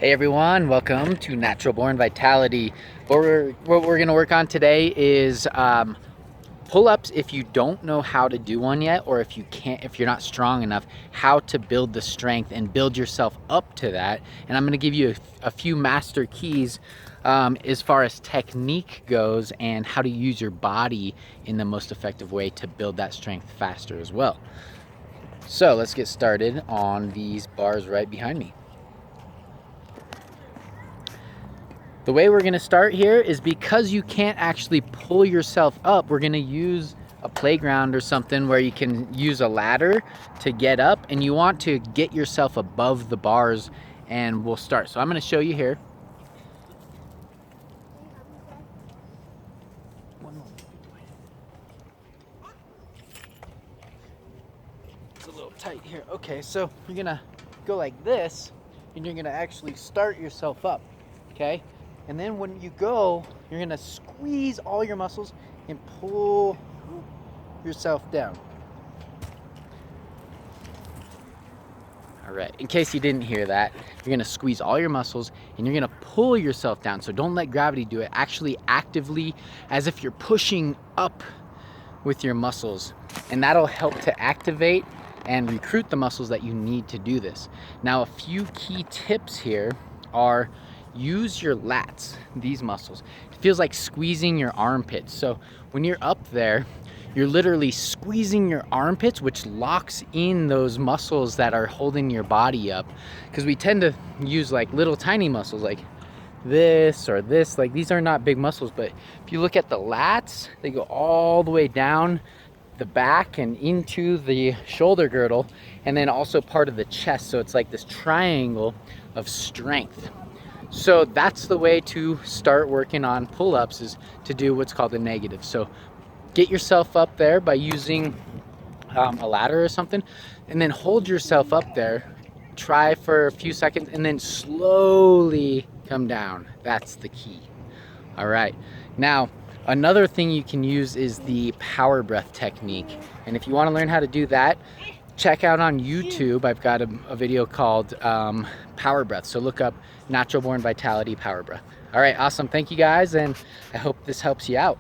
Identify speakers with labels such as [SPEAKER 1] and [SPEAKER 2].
[SPEAKER 1] Hey everyone, welcome to Natural Born Vitality. What we're gonna work on today is pull-ups if you don't know how to do one yet, or if you're not strong enough, how to build the strength and build yourself up to that. And I'm gonna give you a few master keys as far as technique goes and how to use your body in the most effective way to build that strength faster as well. So let's get started on these bars right behind me. The way we're gonna start here is because you can't actually pull yourself up, we're gonna use a playground or something where you can use a ladder to get up, and you want to get yourself above the bars, and we'll start. So I'm gonna show you here. It's a little tight here. Okay, so you're gonna go like this, and you're gonna actually start yourself up, okay? And then when you go, you're gonna squeeze all your muscles and pull yourself down. All right, in case you didn't hear that, you're gonna squeeze all your muscles and you're gonna pull yourself down. So don't let gravity do it. Actually actively, as if you're pushing up with your muscles. And that'll help to activate and recruit the muscles that you need to do this. Now, a few key tips here are use your lats, these muscles. It feels like squeezing your armpits. So when you're up there, you're literally squeezing your armpits, which locks in those muscles that are holding your body up. Because we tend to use like little tiny muscles like this or this. Like these are not big muscles, but if you look at the lats, they go all the way down the back and into the shoulder girdle, and then also part of the chest. So it's like this triangle of strength. So that's the way to start working on pull-ups, is to do what's called a negative. So get yourself up there by using a ladder or something, and then hold yourself up there. Try for a few seconds and then slowly come down. That's the key. All right. Now, another thing you can use is the power breath technique. And if you want to learn how to do that, check out on YouTube. I've got a video called Power Breath. So look up Natural Born Vitality Power Breath. All right, awesome. Thank you guys, and I hope this helps you out.